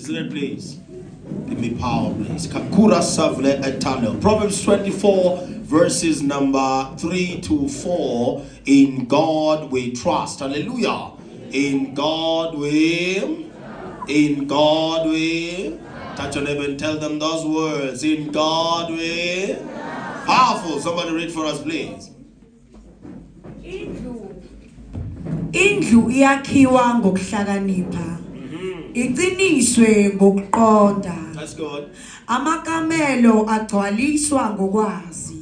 Isn't it, please? Give me power, please. Kakura savle eternal. Proverbs 24, verses number 3 to 4. In God we trust. Hallelujah. In God we. Touch your neighbor and tell them those words. In God we. Powerful. Somebody read for us, please. Indlu iyakhiwa ngokuhlakanipha. Iqiniswe ngokuqonda. That's good. Amakamelo agcwaliswa ngokwazi.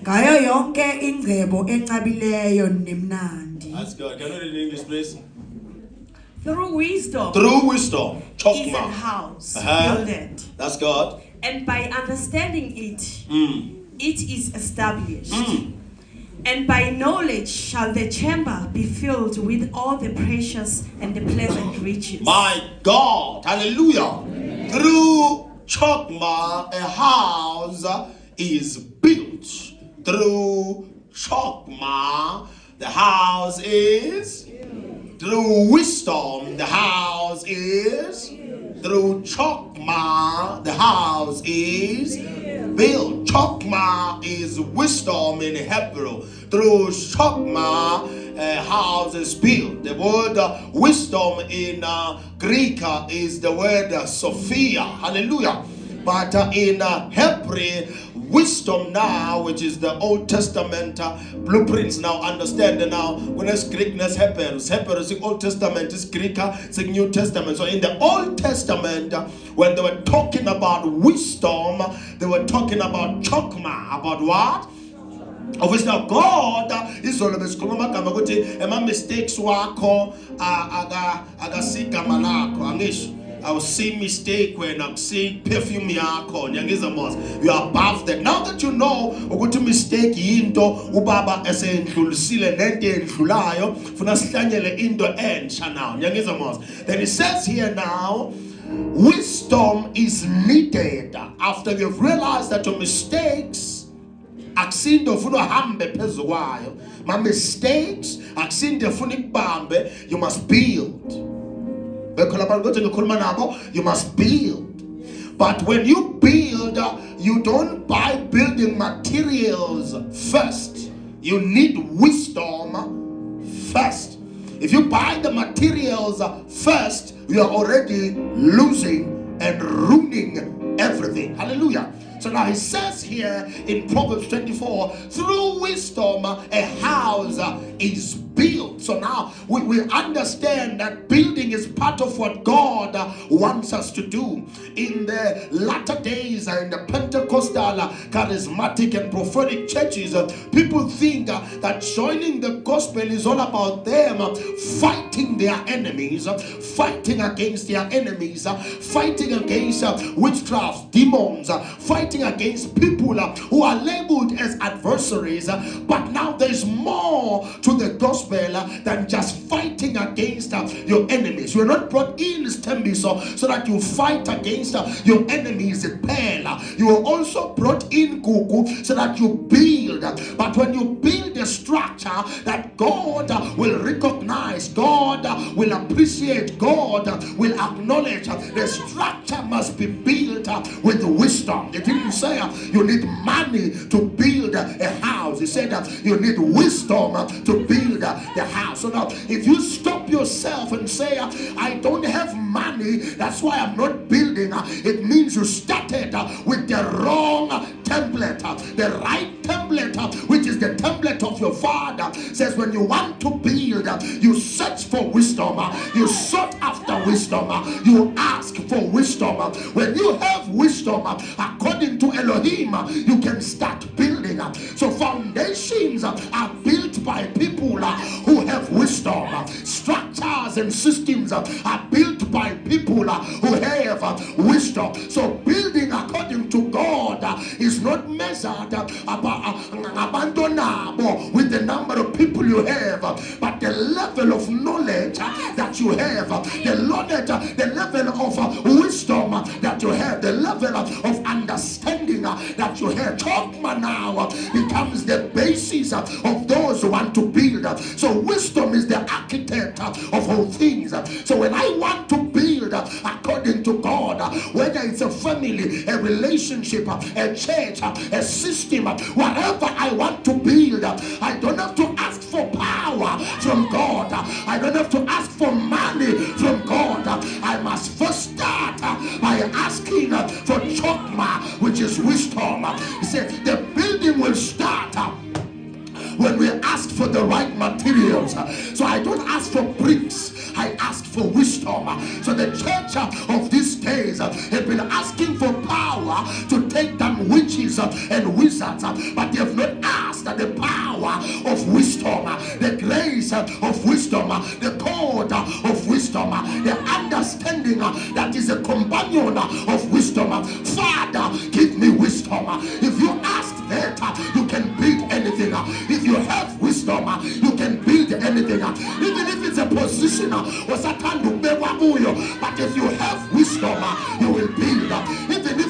Ngayo yonke ingcebo ecabileyo nemnandi. That's good. Can you read in English, please? Through wisdom. Is a house builded. That's good. And by understanding it, it is established. And by knowledge shall the chamber be filled with all the precious and the pleasant riches. My God, hallelujah. Through Chokma, a house is built. Through Chokma, the house is. Through wisdom, the house is. Through Chokma, the house is built. Chokma is wisdom in Hebrew. Through Chokma, a house is built. The word wisdom in Greek is the word Sophia. Hallelujah. But in Hebrew, wisdom now, which is the Old Testament blueprints now, understand now, when it's Greekness happens, the Old Testament is Greek, it's the New Testament. So in the Old Testament, when they were talking about wisdom, they were talking about chokma. About what? Obviously God is always ema mistakes wako agasika malako angish. I will see mistake when I see perfume yako. You are above that. Now that you know ukuthi mistake yinto ubaba esendlulisile nento endlulayo funa sihlanyele into entsha now. Then it says here now, wisdom is needed after you've realized that your mistakes akusindo funa hambe phezu kwayo. My mistakes akusindo funa ikubambe. You must build. You must build. But when you build, you don't buy building materials first. You need wisdom first. If you buy the materials first, you are already losing and ruining everything. Hallelujah. So now he says here in Proverbs 24, through wisdom a house is built. So now we understand that building is part of what God wants us to do. In the latter days, in the Pentecostal, charismatic and prophetic churches, people think that joining the gospel is all about them fighting their enemies, fighting against their enemies, fighting against witchcrafts, demons, fighting against people who are labeled as adversaries. But now there's more to the gospel than just fighting against your enemies. You are not brought in Stembiso so that you fight against your enemies in Pela. You are also brought in Kuku so that you build. But when you build a structure that God will recognize, God will appreciate, God will acknowledge, the structure must be built with wisdom. It didn't say you need money to build a house. He said that you need wisdom to build the house. So now if you stop yourself and say I don't have money, that's why I'm not building, it means you started with the wrong template. The right template, which is the template of your father, says when you want to build, you search for wisdom, you sought after wisdom, you ask for wisdom. When you have wisdom according to Elohim, you can start building. So foundations are built by people who have wisdom. Structures and systems are built by people who have wisdom. So building according to God is not measured with the number of people you have, but the level of knowledge that you have, the level of wisdom that you have, the level of understanding that you have. Chokma now becomes the basis of those who want to build. So wisdom is the architect of all things. So when I want to build according to to God, whether it's a family, a relationship, a church, a system, whatever I want to build, I don't have to ask for power from God. I don't have to ask for money from God. I must first start by asking for chokma, which is wisdom. He said the building will start when we ask for the right materials. So I don't ask for bricks, I ask for wisdom. So the church of these days have been asking for power to take down witches and wizards, but they have not asked the power of wisdom, the grace of wisdom, the code of wisdom, the understanding that is a companion of wisdom. Father, give me wisdom. If you ask that, you can build anything. If you have wisdom, you can build anything. Even if it's a position, but if you have wisdom, you will build. Even if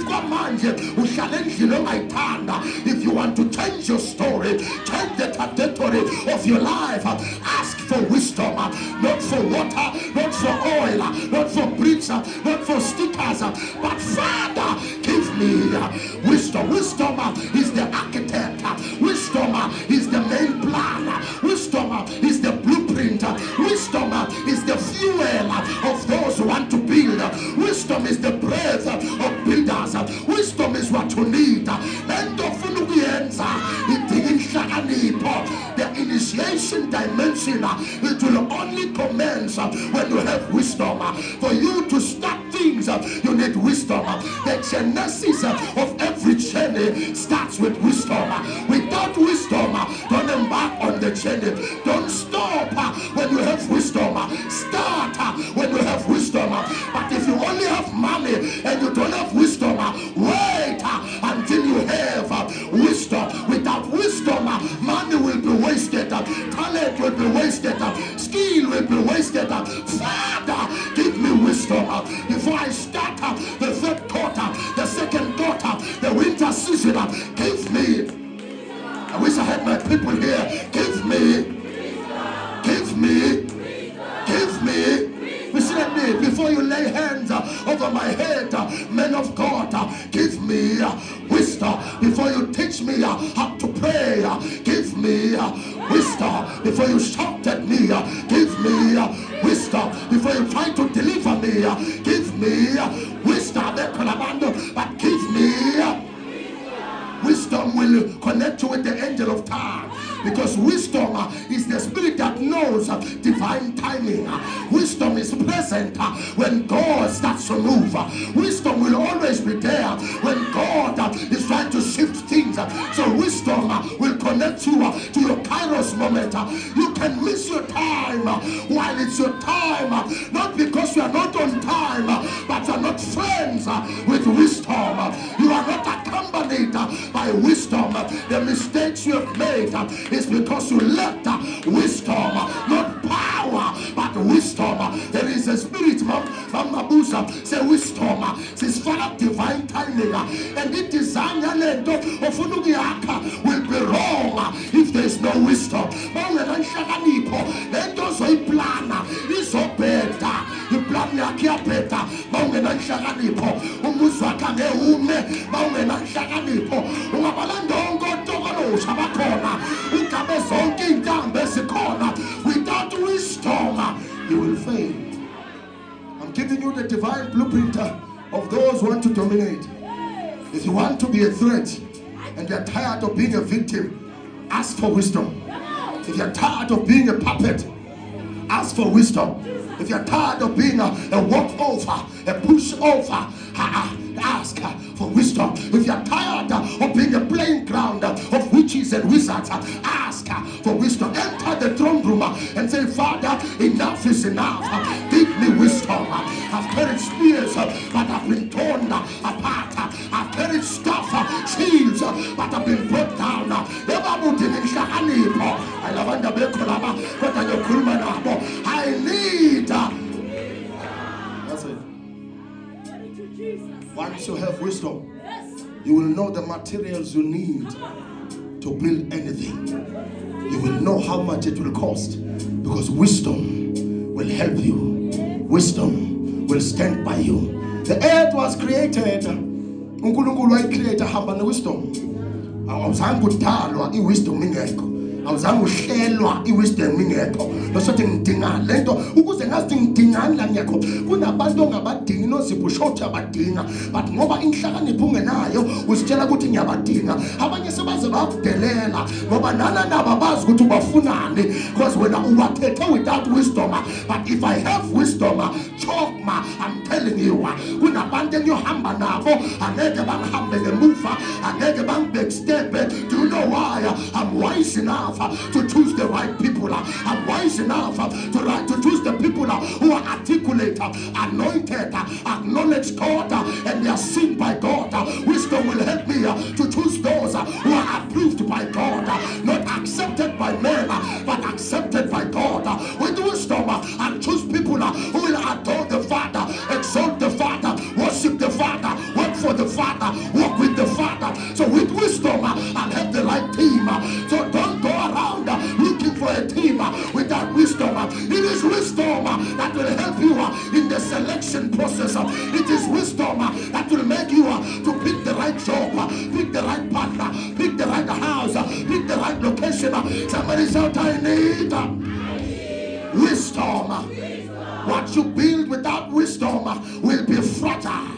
you challenge my tongue, if you want to change your story, change the trajectory of your life, ask for wisdom. Not for water, not for oil, not for bricks, not for stickers, but Father, give me wisdom. Wisdom is the architect. Wisdom is the main plan. Wisdom is the blueprint. Wisdom is the fuel of those who want to build. Wisdom is the breath of builders. Wisdom is what you need. The initiation dimension, it will only commence when you have wisdom. For you to start things, you need wisdom. The genesis of every journey starts with wisdom. Without wisdom, don't embark on the journey. Don't stop when you have wisdom. Start when you have wisdom. But if you only have money and you don't have wisdom, wait until you have wisdom. Without wisdom, money will be wasted, talent will be wasted, skill will be wasted. Father, give me wisdom. Before I start the third quarter, the second quarter, the winter season, give me. I wish I had my people here. Give me. Listen me. Before you lay hands over my head, men of God, give me wisdom. Before you teach me how to pray, give me wisdom. Before you shout at me, give me wisdom. Before you try to deliver me, give me wisdom. But give me wisdom will connect you with the angel of time, because wisdom is the spirit that knows divine timing. Wisdom is present when God starts to move. Wisdom will always be there when God is trying to shift things. So wisdom will connect you to your Kairos moment. You can miss your time while it's your time, not because you are not on time, but you are not friends with wisdom. You are not accompanied by wisdom. The mistakes you have made is because you left wisdom, not power, but wisdom. There is a spirit, Mama Busa, say wisdom is for divine timing, and the design of will be wrong if there is no wisdom. You plan your better, Mongena Shaganipo, Umuswaka, Ume, Mongena Shaganipo, Umabalandongo, Togano, Shabakona, Ukabezonki, down Besikona. Without wisdom, you will fail. I'm giving you the divine blueprint of those who want to dominate. If you want to be a threat and you're tired of being a victim, ask for wisdom. If you're tired of being a puppet, ask for wisdom. If you're tired of being a walkover, a pushover, ask for wisdom. If you're tired of being a playing ground of witches and wizards, ask for wisdom. Enter the throne room and say, Father, enough is enough. Give me wisdom. I've carried spears, but I've been torn apart. I've carried stuff, shields, but I've been brought down. I need. That's it. Once you have wisdom, you will know the materials you need to build anything. You will know how much it will cost, because wisdom will help you. Wisdom will stand by you. The earth was created. uNkulunkulu wayicreate hamba newisdom. Awuzange udalwa iwisdom ingekho. Awuzange uhlelwa iwisdom ingekho. Losothi ngidinga lento ukuze ngazi ngidingani la ngiyakho. Kunabantu ongabadingi nozipho short abadinga, but ngoba inhlakanipho ungenayo usitshela ukuthi ngiyabadinga. Abanye sebaze bakudelela ngoba nana naba bazi ukuthi ubafunani, because wena uwathethe without wisdom. But if I have wisdom, chokma, I'm telling you, kunabantu engiyohamba nabo angeke bangihambe ngemuva, angeke bangibackstep. Do you know why? I'm wise enough to choose the right people. I'm wise enough to choose the people who are articulate, anointed, acknowledge God, and they are seen by God. Wisdom will help me to choose those who are approved by God, not accepted by men, but accepted by God. With wisdom, I'll choose people who will adore the Father, exalt the Father, worship the Father, work for the Father, walk with the Father. So with wisdom, I'll have the right team. So don't go around looking for a team without wisdom. It is wisdom that will help you in the selection process. It is wisdom that will make you to pick the right job, pick the right partner, pick the right house, pick the right location. Somebody shout, I need wisdom. What you build without wisdom will be fragile.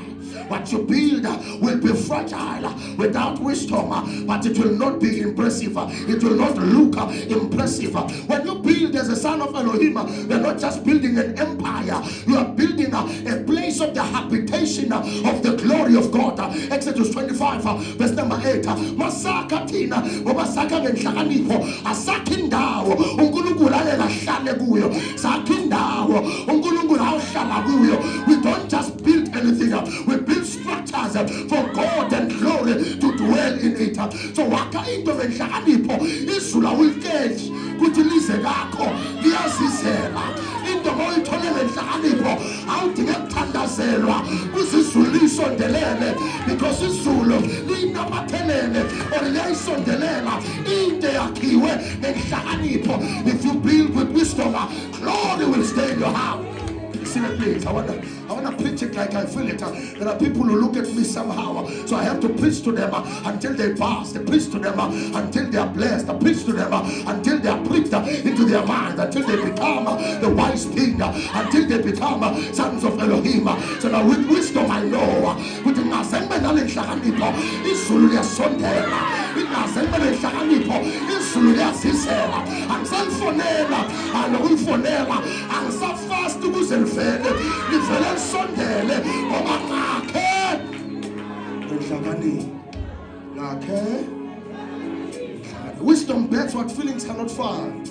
What you build will be fragile without wisdom, but it will not be impressive. It will not look impressive. When you build as a son of Elohim, you're not just building an empire, you are building a place of the habitation of the glory of God. Exodus 25 verse number 8. Masaka tina wabasaka ngenhlakanipho asakindawo uNkulunkulu alela hlale kuyo sakindawo uNkulunkulu awuhlala kuyo. We don't just build anything, we build structures for God and glory to dwell in it. So wakha into ngenhlakanipho izulu uyikeji kuthi lize kakho liyazizela. Into oyithole ngenhlakanipho awudinge ukuthandazelwa uzizulu lisondelele, because izulu linamathelele or liyayisondelela into yakhiwe ngenhlakanipho. If you build with wisdom, glory will stay in your house. Please, I wanna preach it like I feel it. There are people who look at me somehow, so I have to preach to them until they pass. I preach to them until they are blessed. I preach to them until they are pricked into their minds, until they become the wise king, until they become sons of Elohim. So now with wisdom I know with ngasembe nalenhlakanipho izulu liyasondela, ngasembe lenhlakanipho izulu liyazisela. Angisafonela anokufonela, angisafast ukuze livele lisondele ngoba ngakhe enhlakanipho ngakhe. Wisdom bets what feelings cannot find.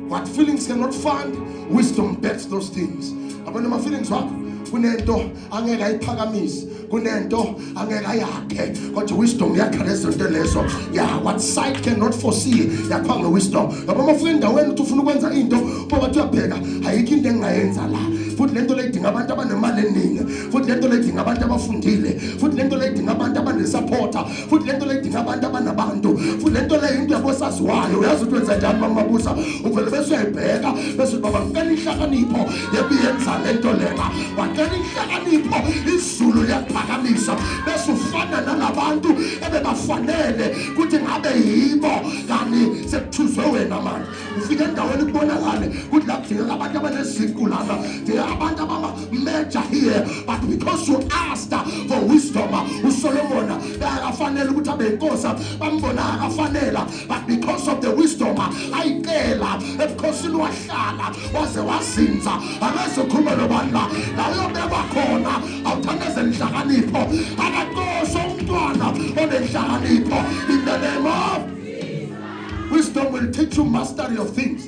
What feelings cannot find, wisdom bets those things. Abona ama feelings wakho kunento angeke ayiphakamise, kunento angeke ayakhe, kodwa wisdom yakha lezo nto lezo. Yeah, what sight cannot foresee yakha ngewisdom. Ngoba mafika endaweni uthi ufuna ukwenza into ngoba uyabheka ayikho into engayenza la. Futhi lento leyidinga abantu abanemali eningi, futhi lento leyidinga abantu abafundile, futhi lento leyidinga abantu abanesupporter, futhi lento leyidinga abantu abanabantu, futhi lento le into yabosaziwayo. Uyazi ukuthi wenza njani mamabuza, uvele bese uyayibheka bese baba ngicela inhlakanipho yebiyenza lento lena, wacela inhlakanipho izulu liyaphakamisa bese ufana nalabantu ebebafanele ukuthi ngabe yibo kani sekuthuzwe wena manje. Ufike endaweni kubonakale ukuthi la kudingeka abantu abaneziqu lana, abantu abama-major here, but because you asked for wisdom, uSolomon akafanele ukuthi abe inkosi, bambona akafanele, but because of the wisdom ayicela ebukhosini wahlala waze wazinza akazokhuluma nobani la uyobekwa khona awuthandazela inhlakanipho akaqoshwa umntwana onenhlakanipho in the name of wisdom. Will teach you mastery of things.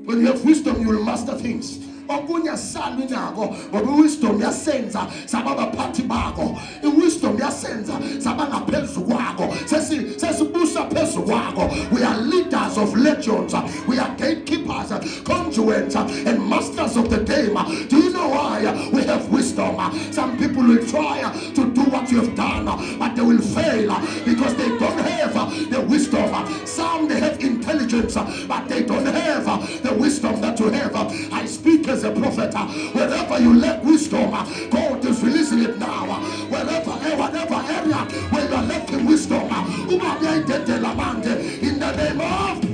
When you have wisdom, you will master things. Okunye salwi nako ngoba wisdom yasenza sababa phathi bako, iwisdom yasenza sabanga phezulu kwako, sesibusa phezulu kwako. We are leaders of legends, we are gatekeepers, conduits and masters of the game. Do you know why we have wisdom? Some people will try to do what you have done, but they will fail because they don't have the wisdom. Some they have intelligence, but they don't have the wisdom that you have. I speak as a prophet, wherever you lack wisdom, God is releasing it now. now, whatever area where you are lacking wisdom, in the name of.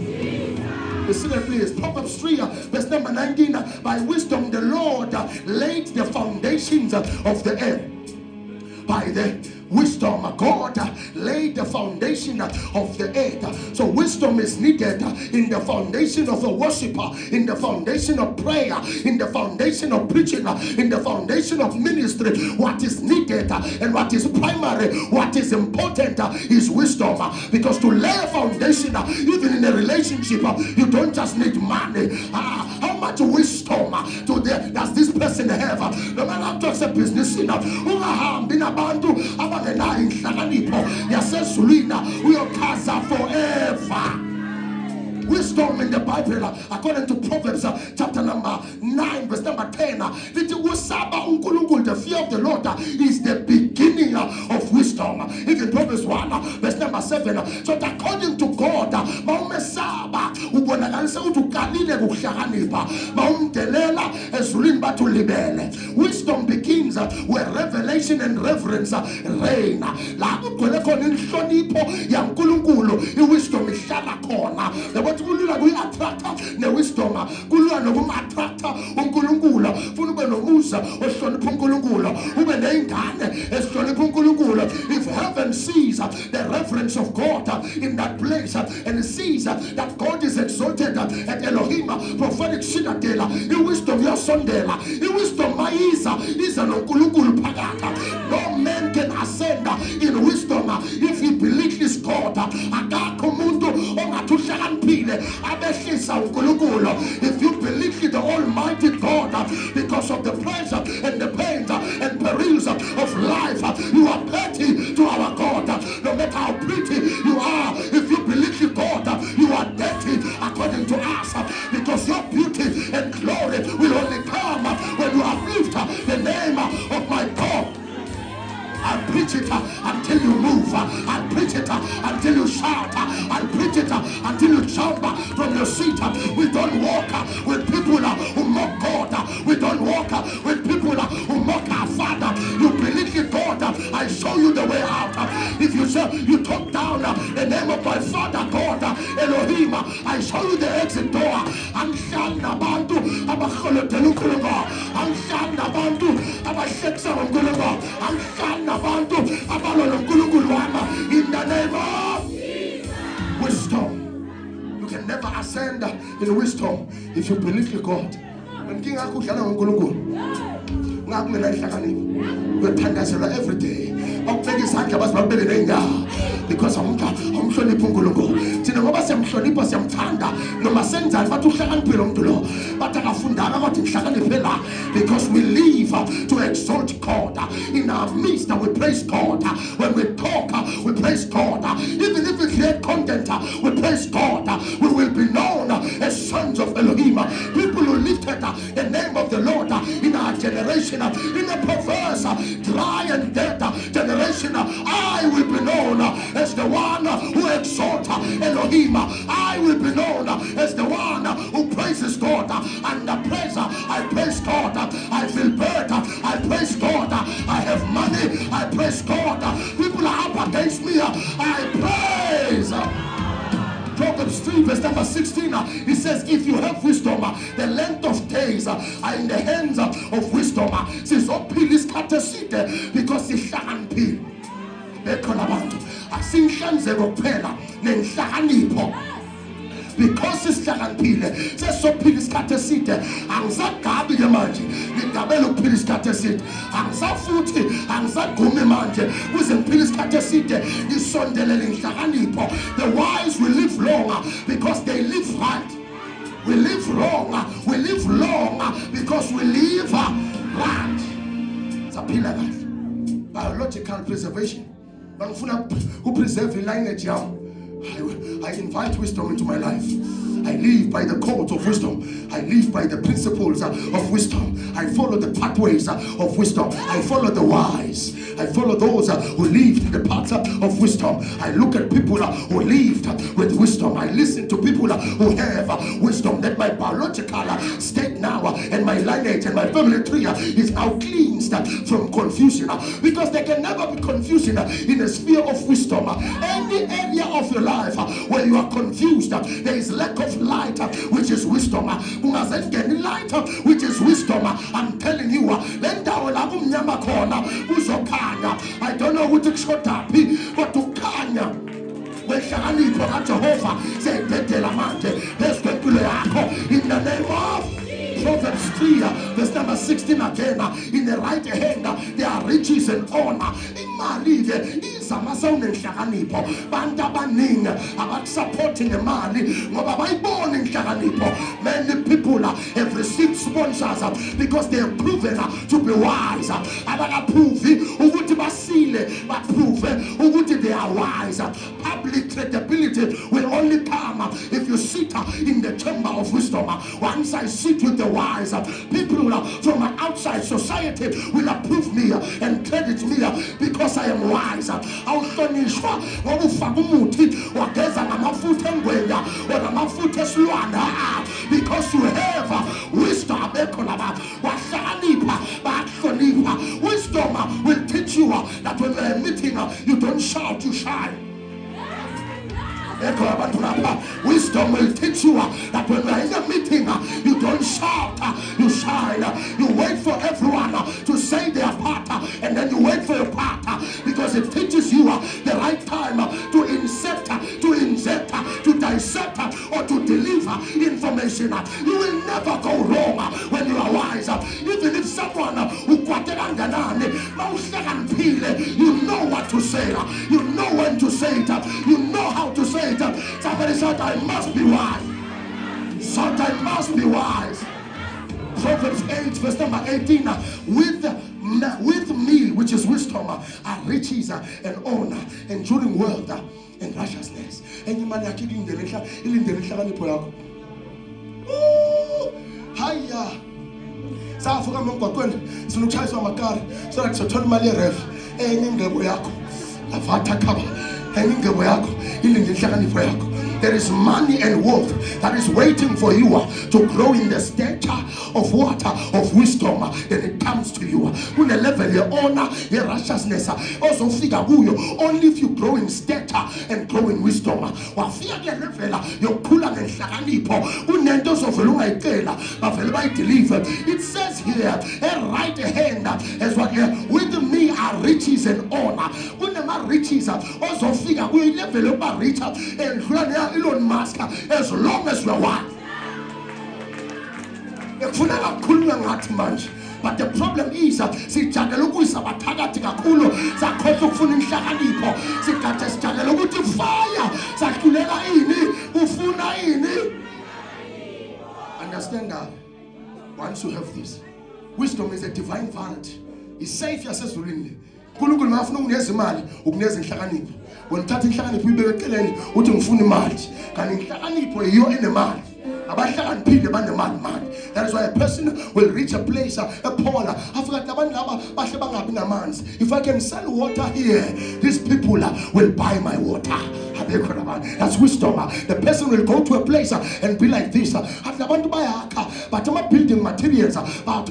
Listen, please. Proverbs 3, verse number 19. By wisdom the Lord laid the foundations of the earth. By the wisdom, God laid the foundation of the earth. So wisdom is needed in the foundation of the worshiper, in the foundation of prayer, in the foundation of preaching, in the foundation of ministry. What is needed and what is primary, what is important is wisdom. Because to lay a foundation, even in a relationship, you don't just need money. How much wisdom does this person have? No matter how to a business, abantu abangenayo inhlakanipho yasezulwini uyochaza forever. Wisdom in the Bible, according to Proverbs chapter number 9, verse number 10, the fear of the Lord is the beginning of wisdom. Even Proverbs 1, verse number 7. So according to God, wisdom begins where revelation and reverence reign. Wisdom is kulula kuyi-attracta ne-wisdom, kulula nokum-attracta uNkulunkulu. Funa ube nomusa ohlonipha uNkulunkulu, ube ney'ngane ezihlonipha uNkulunkulu. If heaven sees the reverence of God in that place and sees that God is exalted at Elohim prophetic citadel, i-wisdom iyasondela. I-wisdom iza noNkulunkulu phakatha. No man can ascend in wisdom if he belittles God. Akakho umuntu ongathi uhlakaniphile abehlisa uNkulunkulu. If you belittle the Almighty God because of the pressure and the pains and perils of life, you are petty to our God. No matter how pretty you are, if you belittle God, you are dirty according to us, because your beauty and glory will only come when you uplift the name of my God. I'll preach it until you move. I'll preach it until you shout. I'll preach it until you jump from your seat. We don't walk with people who mock God. We don't walk with people who mock our Father. You belittle God, I show you the way out. If you say you talk down the name of my Father God, Elohim, I show you the exit door. Angshana bantu abakholotela uNkulunkulu. Angshana bantu abahlekisa uNkulunkulu. Angshana abantu abalona uNkulunkulu wami in the name of wisdom. You can never ascend in wisdom if you belittle God. Inkinga yakho udlala ngoNkulunkulu. Ngakungena inhlakanipho. Uyathandazelwa every day. Awubeka isandla bazibabeke nenyawo. Because amhlonipha uNkulunkulu. Thina ngoba siyamhlonipha siyamthanda noma senzani bathi uhlakaniphile umuntu lo. Bathi akafundanga bathi ngihlakaniphe la. Because we live to exalt God. In our midst we praise God. When we talk we praise God. Even if we create content we praise God. We will be known as sons of Elohim. People who lifted the name of the Lord in our generation, in a perverse, dry and dead generation, I will be known as the one who exalts Elohim. I will be known as the one who praises God. And the praise, I praise God. I feel better, I praise God. I have money, I praise God. People are up against me, I praise. Proverbs 3 verse number 16, he says, if you have wisdom, the length of days are in the hands of wisdom. Says, because ihlakaniphi bekhona abantu asinhlanzeko kuphela nenhlakanipho. Because isihlakaniphile sesophila isikhathi eside, angisagabi ke manje ngigabela ukuphila isikhathi eside, angisagumi manje kuze ngiphile isikhathi eside ngisondelele inhlakanipho. The wise will live longer because they live right. We live wrong, we live long because we live right. Saphila kahle. Biological preservation. Bangifuna upreserve lineage yami. I invite wisdom into my life. I live by the codes of wisdom. I live by the principles of wisdom. I follow the pathways of wisdom. I follow the wise. I follow those who lived in the paths of wisdom. I look at people who lived with wisdom. I listen to people who have wisdom. That my biological state now and my lineage and my family tree is now cleansed from confusion, because there can never be confusion in a sphere of wisdom. Any area of your life where you are confused, there is lack of light, which is wisdom. Light, which is wisdom. I'm telling you, I don't know what to shut up, but to kanya. Wehlakanipho kaJehova seyidedela manje phezu kwempilo yakho in the name of Proverbs 3 verse number 16 again. In the right hand there are riches and honor. Imali ke izama sawunenhlakanipho. Bantu abaningi abakusupporting imali ngoba bayibona inhlakanipho. Many people have received sponsors because they have proven to be wise. Abakaprove ukuthi basile, baprove ukuthi they are wise. Public credibility will only come if you sit in the chamber of wisdom. Once I sit with the wise, people from outside society will approve me and credit me because I am wise. Awuhlonishwa ngokufaka umuthi wageza ngamafutha engwenya ngamafutha esilwana, because you have wisdom. Wisdom will teach you that when you're meeting you don't shout, you shine. Wisdom will teach you that when you're in a meeting you don't shout, you shine. You wait for everyone to say their part and then you wait for your part, because it teaches you the right time to insert, to inject, to dissect or to deliver information. You will never go wrong when you are wise. Even if someone who you know what to say, you know when to say it, you know how to say it. Somebody said, I must be wise. Said, I must be wise. Proverbs 8 verse number 18. With me, which is wisdom, are riches and honor, enduring wealth and righteousness. Any man that keeping the inhlakanipho yakho. Hiya. Safuka mongwaqweni sinuchayiswa amakari so that sothola imali yeref enye ingebo yakho avatha khaba enye ingebo yakho ilinde inhlakanipho yakho. There is money and wealth that is waiting for you to grow in the stature of water of wisdom. Then it comes to you. When the level your honor, your righteousness, also figure only if you grow in stature and grow in wisdom. Wafika the level your pula and shakanipo. Unentos of Lunga deliver. It says here, a right hand as what with me are riches and honor. When the riches also figure we level up rich and Elon Musk, as long as you're one. But the problem is, sijagela ukuyisabathakathi kakhulu sakhohlwa ukufuna inhlakanipho, sikade sijagela ukuthi fire sakulela ini ufuna ini. Understand that once you have this, wisdom is a divine vault. It's safe yasezulwini. uNkulunkulu mafuna ungineza imali ukuneza inhlakanipho. When uthatha inhlakanipho uyibeke eceleni uthi ngifuna imali, kanti inhlakanipho yiyo enemali. Abahlakaniphile banemali manje. That is why a person will reach a place, a pole. Afika abantu laba bahle bangabi namanzi. If I can sell water here, these people will buy my water. That's wisdom. The person will go to a place and be like this. But I'm building materials. I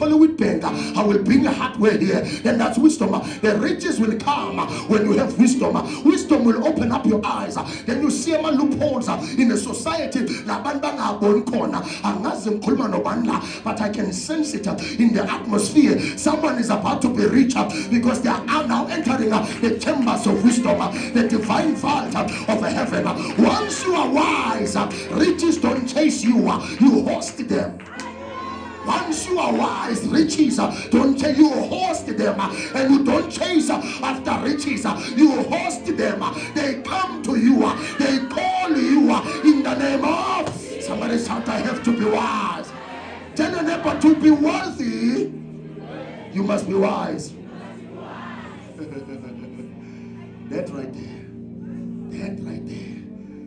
will bring a hardware here. Then that's wisdom. The riches will come when you have wisdom. Wisdom will open up your eyes. Then you see loopholes in the society. But I can sense it in the atmosphere. Someone is about to be rich because they are now entering the chambers of wisdom, the divine vault of heaven. Once you are wise, riches don't chase you, you host them. Once you are wise, riches don't chase you, host them, and you don't chase after riches, you host them. They come to you, they call you in the name of somebody. Shout, I have to be wise. Tell your neighbor, to be worthy, you must be wise. That right there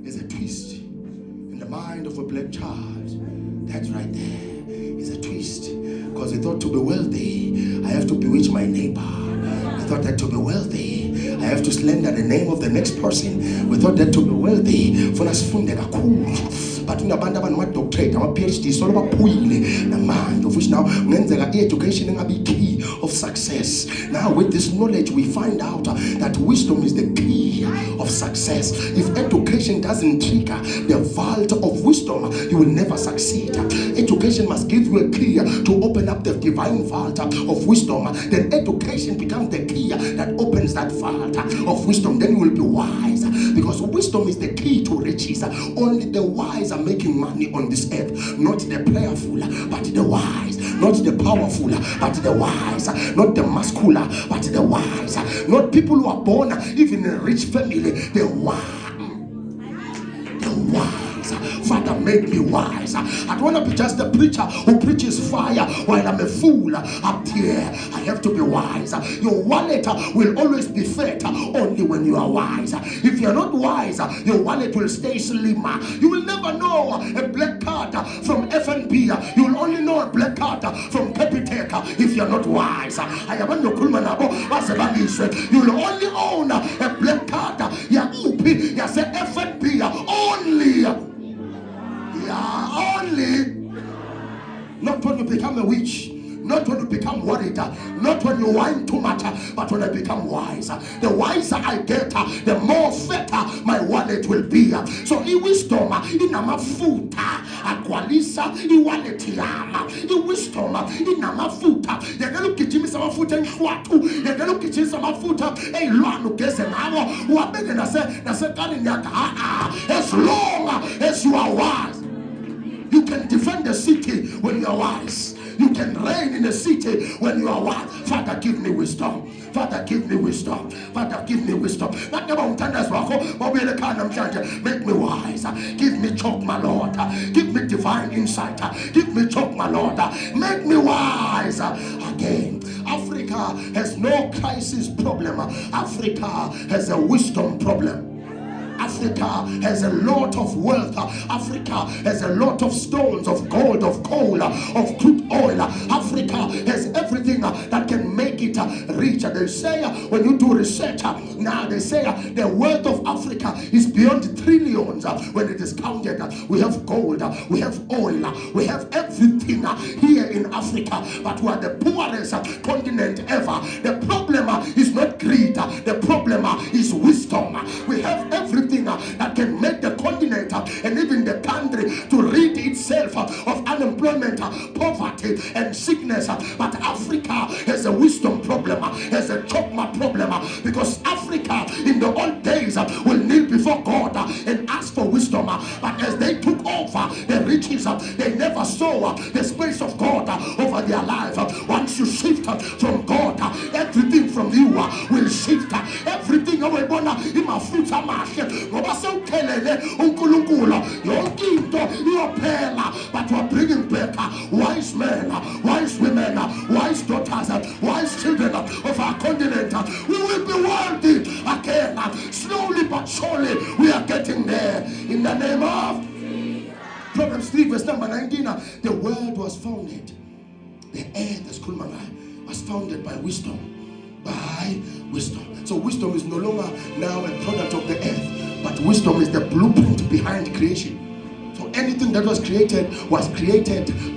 is a twist in the mind mind of a black child. That right there is a twist. Because they thought to be wealthy, I have to bewitch my neighbor. They thought that to be wealthy, I have to slander the name of the next person. We thought that to be wealthy, for us funded a cool. But in the band of my doctorate, I'm a PhD, so I'm a puile, the mind of which now education is a key of success. Now, with this knowledge, we find out that wisdom is the key of success. If education doesn't trigger the vault of wisdom, you will never succeed. Education must give you a key to open up the divine vault of wisdom. Then education becomes the key that opens that vault of wisdom. Then you will be wise, because wisdom is the key to riches. Only the wise are making money on this earth, not the prayerful, but the wise, not the powerful, but the wise, not the muscular, but the wise, not people who are born even in a rich family, the wise. Father, make me wise. I don't want to be just a preacher who preaches fire while I'm a fool up here. I have to be wise. Your wallet will always be fat only when you are wise. If you're not wise, your wallet will stay slimmer. You will never know a black card from FNB. You will only know a black card from Capitec if you're not wise. You will only own a black card. Say FNB only. Only, not when you become a witch, not when you become worried, not when you whine too much, but when I become wise. The wiser I get, the more fatter my wallet will be. So wisdom inamafuta akwalisa iwallet yama. Wisdom inamafuta. Yagalukijimisa mafuta enhwatu. Yagalukijimisa mafuta elwanu geze nawo. Wabenge nase kani nyaka. As long as you are wise, you can defend the city when you are wise. You can reign in the city when you are wise. Father, give me wisdom. Father, give me wisdom. Father, give me wisdom. Make me wise. Give me chalk, my Lord. Give me divine insight. Give me chalk, my Lord. Make me wise again. Africa has no crisis problem. Africa has a wisdom problem. Africa has a lot of wealth. Africa has a lot of stones, of gold, of coal, of crude oil. Africa has everything that can make it rich. They say when you do research, now they say the wealth of Africa is beyond trillions when it is counted. We have gold, we have oil, we have everything here in Africa, but we are the poorest continent ever. The problem is not greed, the problem is wisdom. We have everything that can make the continent and even the country to rid itself of unemployment, poverty, and sickness. But Africa has a wisdom problem, has a chokma problem, because Africa in the old days will kneel before God and ask for wisdom. But as they took over the riches, they never saw the space of God over their life. Once you shift from God, everything from you will shift. Everything away in my future market. But we're bringing back wise men, wise women, wise daughters, wise children of our continent. We will be worthy again. Slowly but surely we are getting there. In the name of Proverbs 3 verse number 19, the world was founded. The earth, the school was founded by wisdom. By wisdom. So wisdom is no longer now a product of the earth, but wisdom is the blueprint behind creation. So anything that was created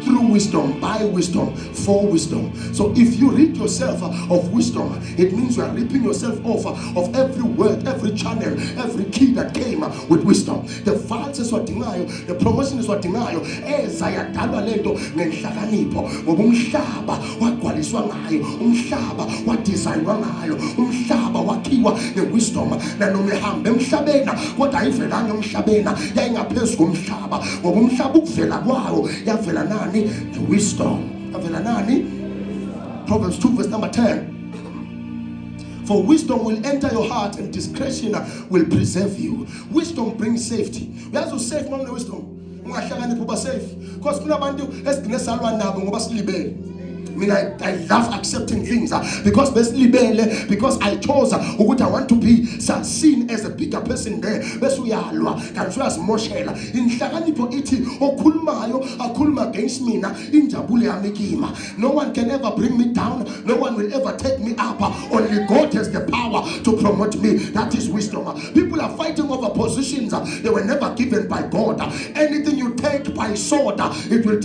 through wisdom, by wisdom, for wisdom. So if you rid yourself of wisdom, it means you are ripping yourself off of every word, every channel, every key that came with wisdom. The vault is what denial, the promotion is what denial. Ezayadalwa lento ngenhlakanipho ngoba umhlaba wagwaliswa ngayo, umhlaba wadesignwa ngayo, umhlaba wakhiwa ngewisdom. Nanoma ehambe emhlabeni kodwa ayivelanga emhlabeni, yayingaphezu komhlaba. Ngoba umhlaba ukuvela kwawo yavela nani? The wisdom. Yavela nani? Proverbs 2 verse number 10. For wisdom will enter your heart and discretion will preserve you. Wisdom brings safety. We have to save from the wisdom. Ungahlakaniphi uba safe. Because kunabantu esigcine salwa nabo ngoba silibele. I love accepting things because I chose ukuthi I want to be seen as a bigger person there. Bese uyalwa kanti uyazimoshela. Inhlakanipho ithi okhulumayo akhuluma against mina injabulo yami kima. No one can ever bring me down. No one will ever take me up. Only God has the power to promote me. That is wisdom. People are fighting over positions they were never given by God. Anything you take by sword, it will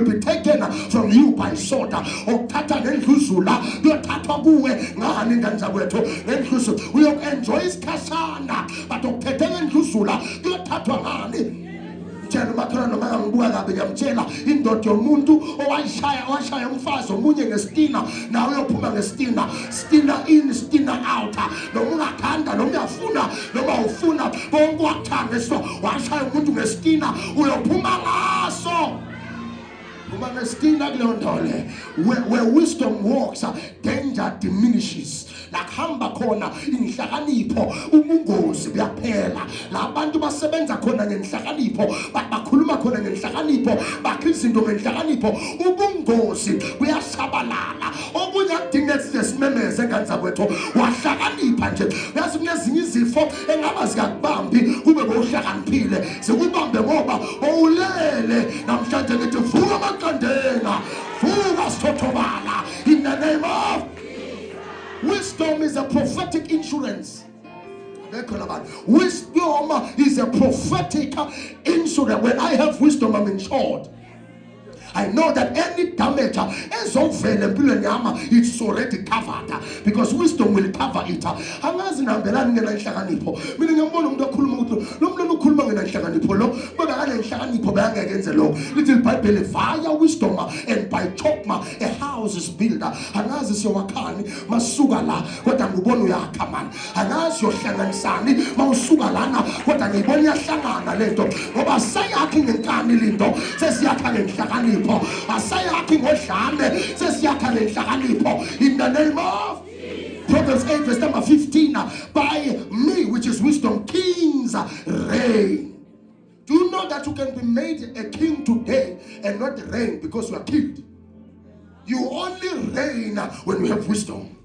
be taken from you by sword. Okuthatha ngendluzula uyothathwa kuwe ngani nganza kwethu ngendluzula uyoenjoy isikhashana but okuthethe ngendluzula uyothathwa ngani. Tshela umakhelwane noma ngibuka kabi ngiyamtshela indoda yomuntu owashaya umfazi omunye ngestina nawe uyophuma ngestina, stina in stina out. Noma ungathanda noma uyafuna noma ufuna bonke wathanda so washaya umuntu ngestina uyophuma ngaso. Where wisdom walks, danger diminishes. Like hamba khona inhlakanipho ubungozi buyaphela. La bantu basebenza khona ngenhlakanipho bakhuluma khona ngenhlakanipho bakhe izinto ngenhlakanipho ubungozi buyasabalala. Okunye akudinga sesimemeze enganza kwethu wahlakanipha nje. Yazi kunezinye izifo engaba zikakubambi kube bohlakaniphile sikubambe ngoba owulele namhlanje ngithi vuka makandena vuka sothobala in the name of wisdom is a prophetic insurance. Wisdom is a prophetic insurance. When I have wisdom, I'm insured. I know that any damage is it's already covered because wisdom will cover it. Little Bible via wisdom and by chokma a house is built. Angazi siyowakhani masuka la kodwa ngibona uyakhamana. Angazi yohlanganisani mawusuka lana kodwa ngibona iyahlangana lento ngoba sayakhi ngenkani linto sesiyakha ngenhlakanipho. Asayakhi ngodlame sesiyakha ngenhlakanipho in the name of Proverbs 8 verse number 15. By me, which is wisdom, kings reign. Do you know that you can be made a king today and not reign because you are killed? You only reign when you have wisdom.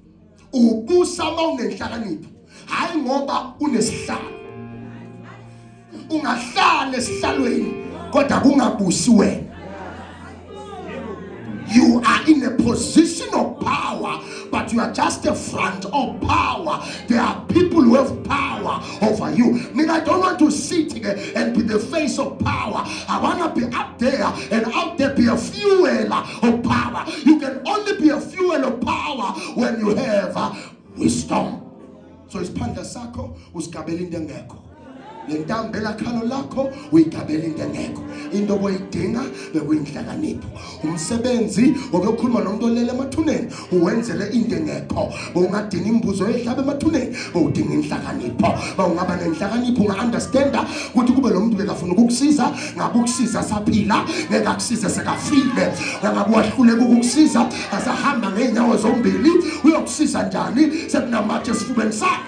Ubusa mawunenhlakanipho hayi ngoba unesihlalo. Ungahlala esihlalweni kodwa kungabusi wena. You are in a position of power, but you are just a front of power. There are people who have power over you. I mean, I don't want to sit here and be the face of power. I want to be up there and out there be a fuel of power. You can only be a fuel of power when you have wisdom. So it's panda sako uskabeli ndengeko. Lentambela khalo lakho uyigabela into engekho into boyidinga bekuyinhlakanipho umsebenzi obekhuluma nomuntu olele emathuneni uwenzele into engekho ungadinga imbuzo ehlaba emathuneni udinga inhlakanipho ungaba nenhlakanipho unga-understanda ukuthi kube lo muntu bekafuna ukukusiza ngabe ukusiza saphila ngeke akusize sekafile ngabe wahluleka ukukusiza asahamba ngeenyawo zombili uyokusiza njani sekunamatshe esifubeni sakhe.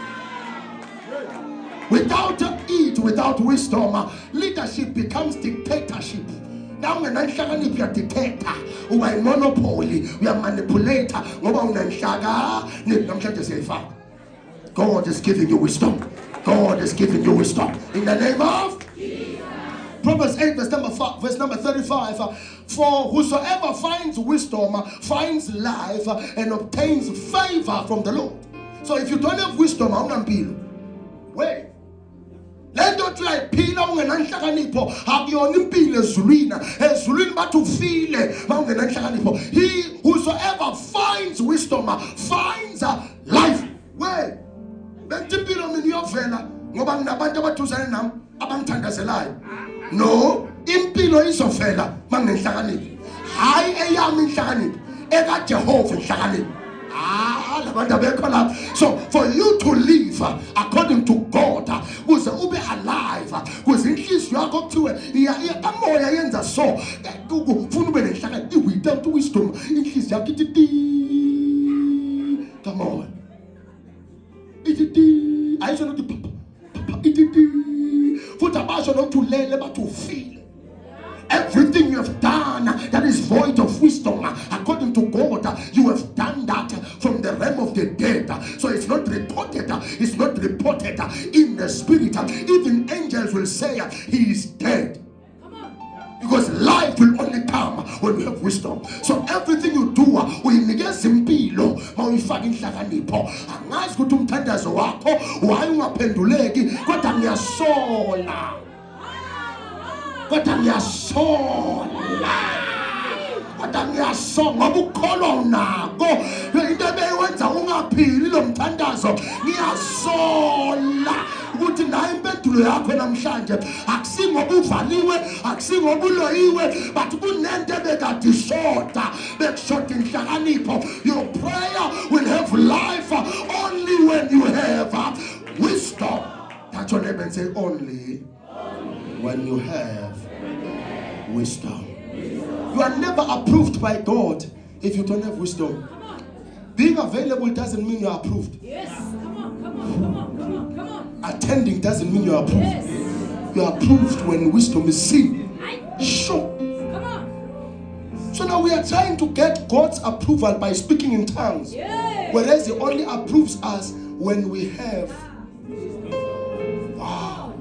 Without it, without wisdom, leadership becomes dictatorship. Now when I shaganip your dictator, who are monopoly, we are manipulator. God is giving you wisdom. God is giving you wisdom. In the name of Proverbs 8 verse number 35. For whosoever finds wisdom finds life and obtains favor from the Lord. So if you don't have wisdom, I'm not being. Wait. Let don't try pila ungenanhlakanipho akuyona impilo ezulwini bathi ufile mawungenanhlakanipho. He whosoever finds wisdom finds life. Wait. Benthi impilo mina iyovela ngoba nginabantu abathuzana nami abangithandazelayo. No, impilo izovela mangenhlakanipho. Hayi eyami inhlakanipho eka Jehova inhlakanipho. So for you to live according to God, kuze ube alive, kuze inhliziyo yakho kuthiwe amoya yenza so ufuna ube nenhlakanipho without wisdom inhliziyo yakho ithi come on ithi ayisho nokuthi papa ithi futhi abasho nokuthi ulele bathi ufile. Everything you have done that is void of wisdom, according to God, not reported in the spirit. Even angels will say he is dead. Because life will only come when you have wisdom. So everything you do, uyinikeza impilo mawuyifaka inhlakanipho. Angazi ukuthi umthandazo wakho why ungaphenduleki, kodwa ngiyasola. Kodwa ngiyasonga ukukholwa unako. Into ebeyenza ungaphili lo mthandazo, ngiyasola ukuthi nayo impendulo yakho namhlanje akusingoba uvaliwe, akusingoba uloyiwe, but kunento ebekade ishoda, bekushoda inhlakanipho. Your prayer will have life only when you have wisdom. Touch your neighbor and say, only when you have wisdom. You are never approved by God if you don't have wisdom. Being available doesn't mean you are approved. Yes, come on. Attending doesn't mean you are approved. Yes. You are approved when wisdom is seen. Sure. Come on. So now we are trying to get God's approval by speaking in tongues. Yes. Whereas He only approves us when we have. Wow.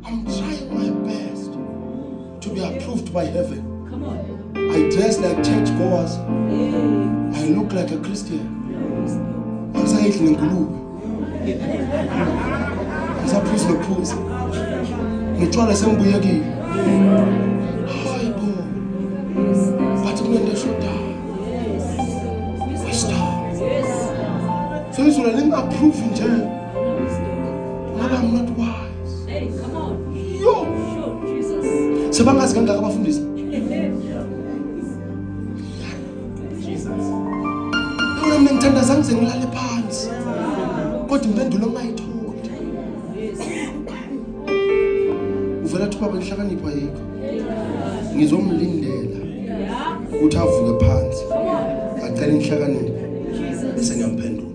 I'm trying my best to be approved by heaven. Come on. I dress like churchgoers. I look like a Christian. Angisayidli ngulube. Angisaphuzi nophuzi. Ngitshwala sengibuyekile. Hayi bo. But kunento shodayo. Wisdom. So izula lingi-approve nje. Ngoba I'm not wise. Hey, come on. Yo. Sure, Jesus. Sebangazi kangaka abafundisi? Mina ngithandazange ngize ngilale phansi. Kodwa impendulo ngayitholi. Uvelathi baba inhlakanipho ayikho. Ngizomlindela ukuthi avuke phansi. Acela inhlakanipho. Bese ngiyamphendula.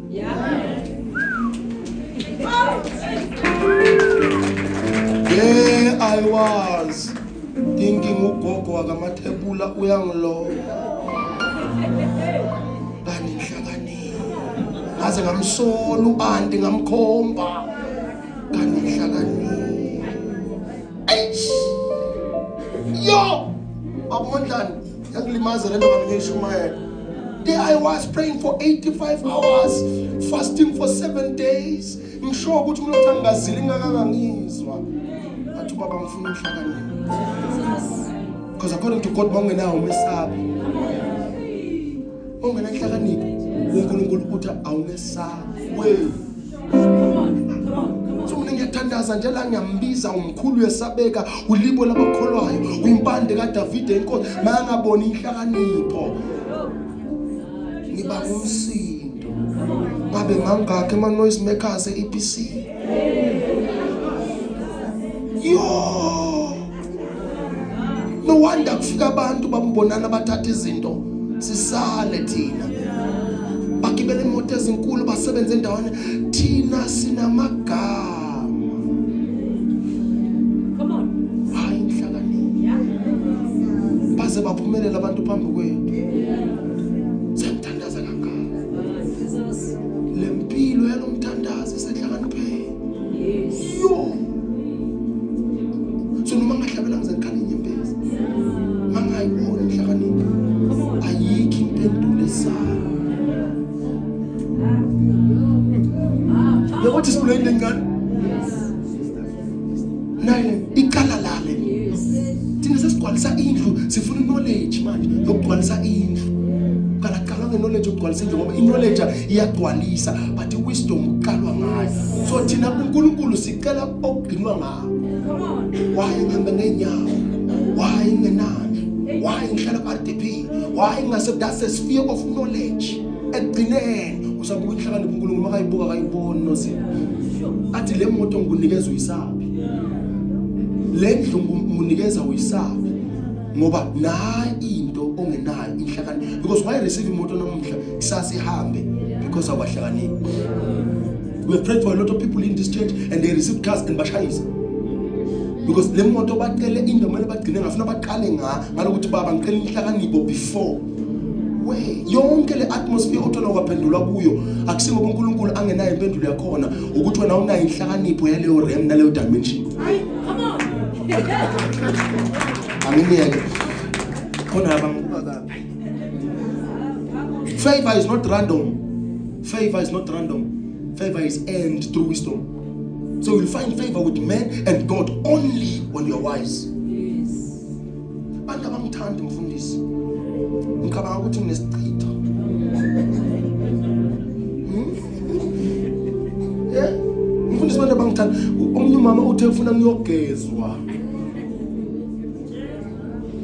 There I was thinking ugogo wakamathebula uyangilola. Kanti inhlakanipho. Ngaze ngamsola u-anti ngamkhomba. Kanti inhlakanipho. Yo! Abondlani, yakulimaza lento ngishumayela. There I was praying for 85 hours, fasting for 7 days. Ngisho ukuthi umuntu angazili ngakangizwa. Athi baba ngifuna inhlakanipho. Because according to God bangenawo umesaba. Ongena inhlakanipho, uNkulunkulu uthi awumesabe. So mina ngiyathandaza nje la ngiyambiza umkhulu yesabeka, ulibo labakholwayo, uyimpande kaDavide inkosi, mangabona inhlakanipho. Ngiba umsindo. Ngabe mangakhe ama noise makers eEPC. Yo! No wonder kufika abantu babonana bathatha izinto sisale thina. Bagibele imoto ezinkulu basebenze endaweni thina sinamagama. Come on. Hayi inhlakanipho. Baze baphumelela abantu phambi kwethu. Siyamthandaza kangaka. Jesus. Lempilo yalomthandazi sehlakanipheni. Yes. Yo! So noma ngahlabela ngize ngikhala inyembezi. Mangayibona inhlakanipho. Come on. Ayikho impendulo esayo. Yabo thi sibule into ngani? Nayi ikhala lale. Thina sesigcwalisa indlu, sifuna knowledge manje yokugcwalisa indlu. Kala knowledge yokugcwalisa indlu ngoba knowledge iyagcwalisa but wisdom uqalwa ngayo. So thina uNkulunkulu sicela okugcinwa ngayo. Come on. Why ngihambe ngenyawo? Why ngingenani? Why ngihlala ku-RDP? Why ngase that's a sphere of knowledge. Ekugcineni usabuka inhlakanipho uNkulunkulu makayibuka akayiboni noZimo. Athi le moto ngikunikeza uyisabi. Le ndlu ngunikeza uyisabi. Ngoba nayi into ongenayo inhlakanipho. Because why receive imoto namuhla kusasa ihambe because abahlakanipho. We have prayed for a lot of people in this church and they receive cars and bashayisa. Because le moto bacele into manje bagcine ngafuna baqale ngalokuthi baba ngicela inhlakanipho before way. Yonke le atmosphere othola kwaphendulwa kuyo akusingo uNkulunkulu angenayo impendulo yakhona ukuthi wena unayo inhlakanipho yaleyo realm naleyo dimension. Come on. Angiyeke. Khona abanguka kabi. Favor is not random. Favor is not random. Favor is earned through wisdom. So you'll find favor with men and God only when you're wise. Yes. Bantu abangithanda mfundisi. Ngicabanga ukuthi nginesicitho. Yeah. Mfundisi bantu abangithanda. Omunye umama uthe ufuna ngiyogezwa.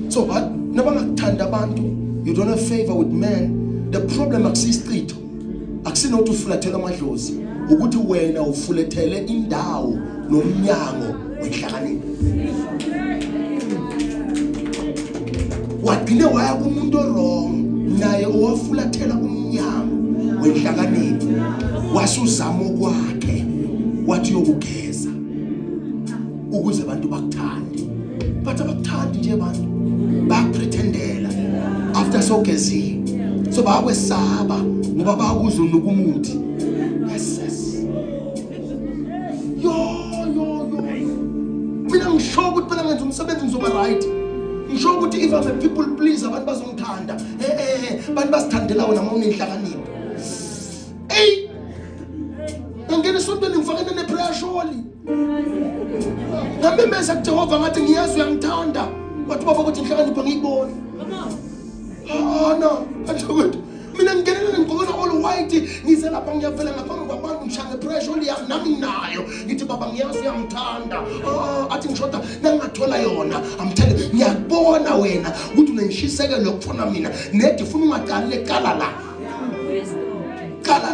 So nabangakuthanda abantu, you don't have favor with men. The problem akusisicitho. Akusinokuthi ufulathela amadlozi. Ukuthi wena ufulethele indawo nomnyango wenhlakanipho. Wagcine waya kumuntu wrong naye owafulathela umnyango wenhlakanipho. Wasuzama kwakhe wathi yokugeza ukuze abantu bakuthande. But abakuthandi nje abantu bapretendela after sogezile. So bakwesaba ngoba bakuzwa nokumuthi. Yes. Mina ngisho ukuthi phela ngenza umsebenzi ngizoba right. Ngisho ukuthi if I'm a people pleaser abantu bazongithanda. Abantu basithandela wena uma unenhlakanipho. Hey. Ngene sontweni ngifakene neprayer surely. Ngambemeza kuJehova ngathi ngiyazi uyangithanda. Wathi baba ukuthi inhlakanipho ngiyibona. No, anjokuthi mina ngingenela ngigqokela all white ngize lapha ngiyavela ngaphambi kwabantu ngishaya pressure yami nami nayo ngithi baba ngiyazi uyangithanda athi ngishoda nangathola yona amthele ngiyabona wena ukuthi unenishisekelo lokufuna mina nedi ufuna ungaqali kala la kala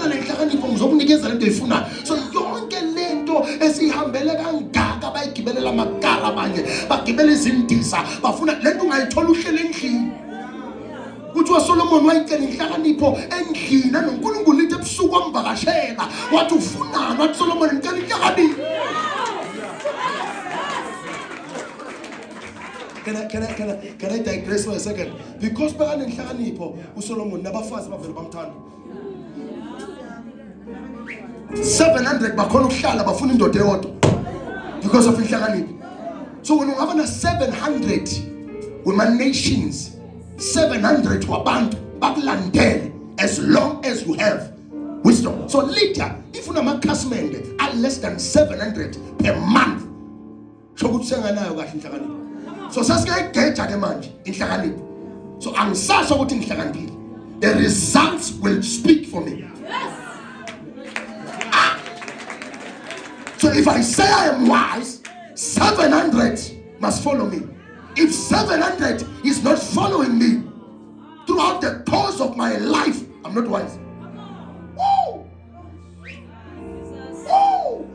le nhlakanipho ngizokunikeza lento oyifuna. So yonke lento esihambele kangaka bayigibelela amagara abanye bagibela izindiza bafuna lento ungayithola uhlele endlini. Kuthiwa Solomon wayicela inhlakanipho endlini noNkulunkulu lithi ebusuku wamvakashela wathi ufunani wathi Solomon ngicela inhlakanipho. Can I digress for a second? Because bekane inhlakanipho uSolomon nabafazi bavele bamthanda. 700 bakhona ukuhlala bafuna indoda eyodwa because of inhlakanipho. So when ungaba na 700 women nations 700 wabantu bakulandele as long as you have wisdom. So later if unamakhasimende are less than 700 per month sokuthi senganayo kahle inhlakanipho. So sasikayigeja ke manje inhlakanipho. So angisasho ukuthi ngihlakaniphile. The results will speak for me. So if I say I am wise, 700 must follow me. If 700 is not following me throughout the course of my life, I'm not wise. Oh! Oh!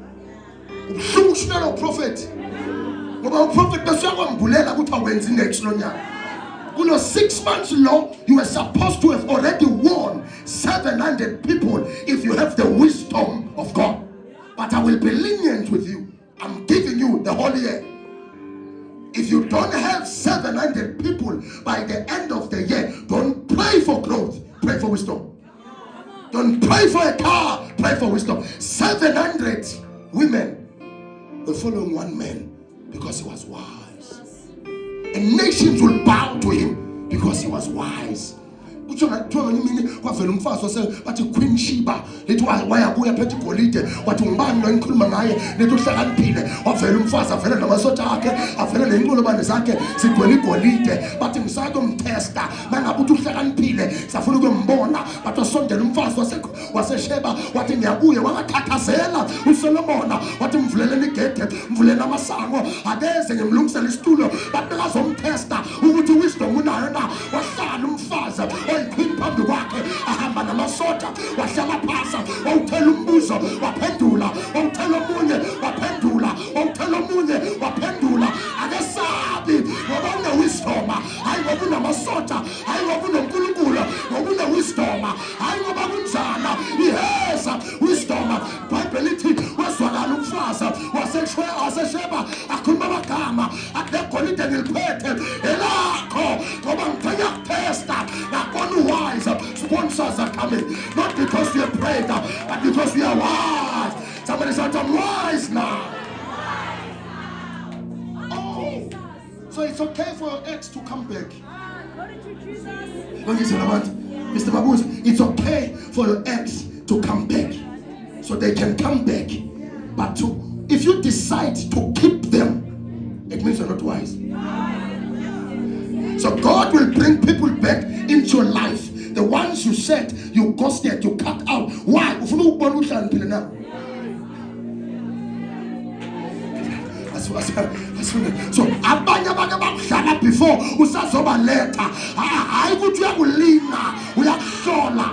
Ubuhlungu prophet. Ngoba prophet basuyakwambulela ukuthi awenze next lonyaka. Kulo 6 months long, you were supposed to have already won 700 people if you have the wisdom of God. But I will be lenient with you. I'm giving you the whole year. If you don't have 700 people by the end of the year, don't pray for growth, pray for wisdom. Don't pray for a car, pray for wisdom. 700 women were following one man because he was wise. And nations will bow to him because he was wise. Kuthiwa ngimini kwavela umfazi wase bathi Queen Sheba lethi wayabuya phethe igolide wathi ngubani lo engikhuluma ngaye lethi uhlakaniphile wavela umfazi avela namasotha akhe avela nenqolobane zakhe sigcwele igolide bathi ngisake umtesta mangabe uthi uhlakaniphile safuna ukumbona bathi wasondela umfazi wasesheba wathi ngiyabuya wakathathazela uSolomon wathi mvuleleni igede mvuleni amasango akeze ngimlungisela isitulo bathi bazomtesta ukuthi wisdom unayo na wahlala umfazi Queen phambi kwakhe ahamba namasotha wahlala phasi wawuthela umbuzo waphendula wawuthela omunye waphendula wawuthela omunye waphendula akesabi ngoba une-wisdom hayi ngoba unamasotha hayi ngoba unoNkulunkulu ngoba une-wisdom hayi ngoba kunjana iheza wisdom. Ibhayibheli lithi wezwakala umfazi wasesheba akhuluma amagama athi legolide ngiliphethe elakho ngoba ngithenya kutesta nakho because we are wise. Somebody said, I'm wise now. Oh, so it's okay for your ex to come back. Mr. Mabuz, it's okay for your ex to come back. So they can come back. But if you decide to keep them, it means you're not wise. So God will bring people back into your life. The ones you said, you ghosted, you cut out. Why? So abanye bakudlala before usazoba letha hayi ukuthi uyakulima uyakuhlola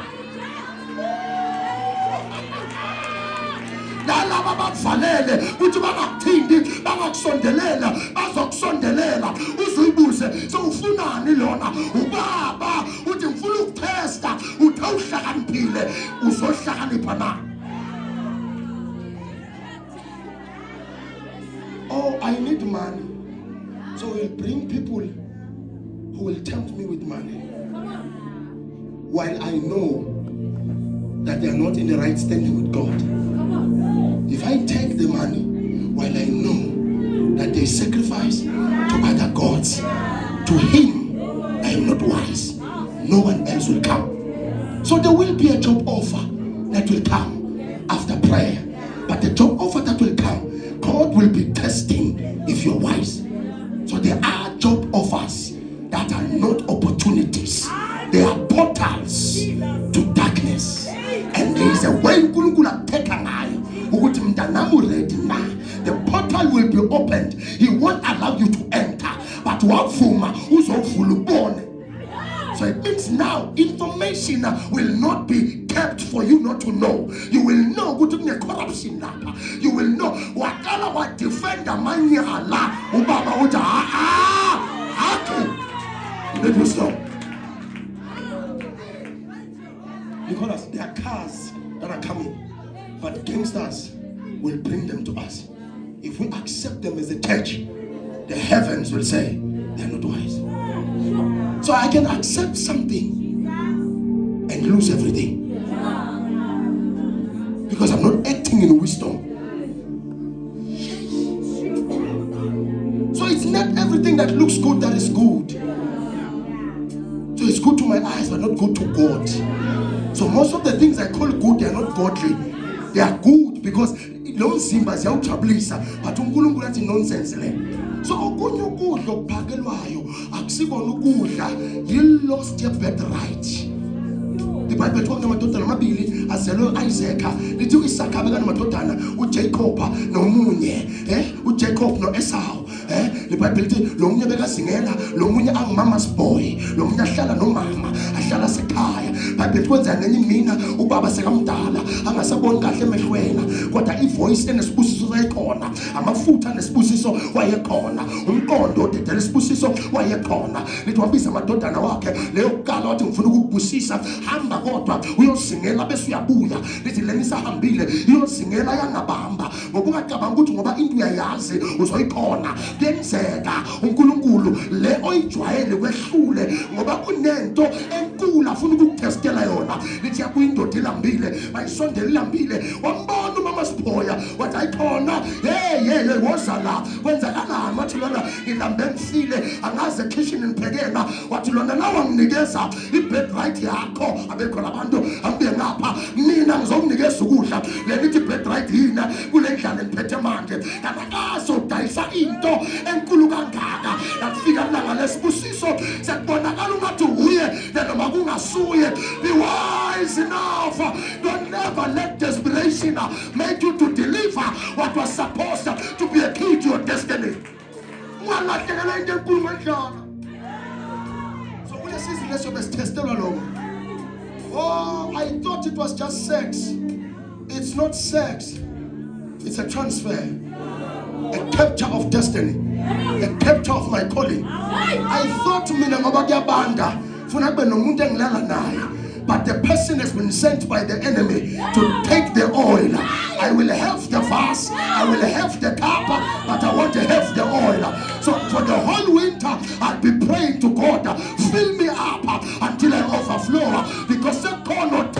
nalaba bakuvalele ukuthi bangakuthindi bangakusondelela bazokusondelela uzuyibuze sewufunani lona ubaba uthi ngifuna ukutesta uthi awuhlakaniphile uzohlakanipha na. Oh, I need money. So we'll bring people who will tempt me with money. While I know that they are not in the right standing with God. If I take the money, while I know that they sacrifice to other gods, to Him, I am not wise. No one else will come. So there will be a job offer that will come after prayer. But the job offer that will come, God will be testing if you're wise. So there are job offers that are not opportunities. They are portals to darkness. And there is a way the portal will be opened. He won't allow you to enter. But so it means now information will not be kept for you not to know. You will know good corruption. You will know what defender mania Allah ubaba uta let us know. Because there are cars that are coming, but gangsters will bring them to us. If we accept them as a church, the heavens will say they are not wise. So I can accept something and lose everything because I'm not acting in wisdom. So it's not everything that looks good that is good. So it's good to my eyes but not good to God. So most of the things I call good, they are not godly. They are good because don't seem as you troublesa, but uNkulunkulu athi nonsense le. So okunye ukudla okuphakelwayo akusibona ukudla, you lost your birthright. The Bible talks about amadodana amabili azelwe Isaac lithi uIsaka abeka namadodana uJacob nomunye uJacob noEsau the Bible lithi lo munye bekazingela lo munye angumama's boy lo munye ahlala nomama ahlala sekhaya. Bible kwenza ngenye mina ubaba sekamdala angasaboni kahle emehlweni kodwa ivoice enesibusiso sayikhona amafutha nesibusiso wayekhona umqondo odedela isibusiso wayekhona lithi wabiza amadodana wakhe leyo kukala wathi ngifuna ukubusisa hamba kodwa uyosingela bese uyabuya lithi lenisa hambile uyosingela yangabamba ngoba ungacabanga ukuthi ngoba into uyayazi uzoyikhona kuyenzeka uNkulunkulu le oyijwayele kwehlule ngoba kunento enkulu afuna ukukutestela yona lithi yakuyindoda ilambile bayisondela ilambile wambona umama Siphoya wathi ayikhona hey woza la kwenzakalani wathi lona ngilambe ngifile angaze kitchen niphekela wathi lona nawe nginikeza ibirthright yakho abekho labantu ambe ngapha mina ngizomnikeza ukudla lelithi birthright yina kule ndlala ngiphethe manje kanakaso dayisa into enkulu kangaka yafika ilanga lesibusiso sekubonakala ungathi uye noma kungasuye. Be wise enough. Don't never let desperation make you to deliver what was supposed to be a key to your destiny. So what is this let's test alone? Oh, I thought it was just sex. It's not sex. It's a transfer. A capture of destiny. A capture of my calling. I thought mina ngoba kuyabanda funa kube nomuntu engilala naye. But the person has been sent by the enemy to take the oil. I will have the vase, I will have the cup, but I want to have the oil. So for the whole winter, I'll be praying to God, fill me up until I overflow. Because the corner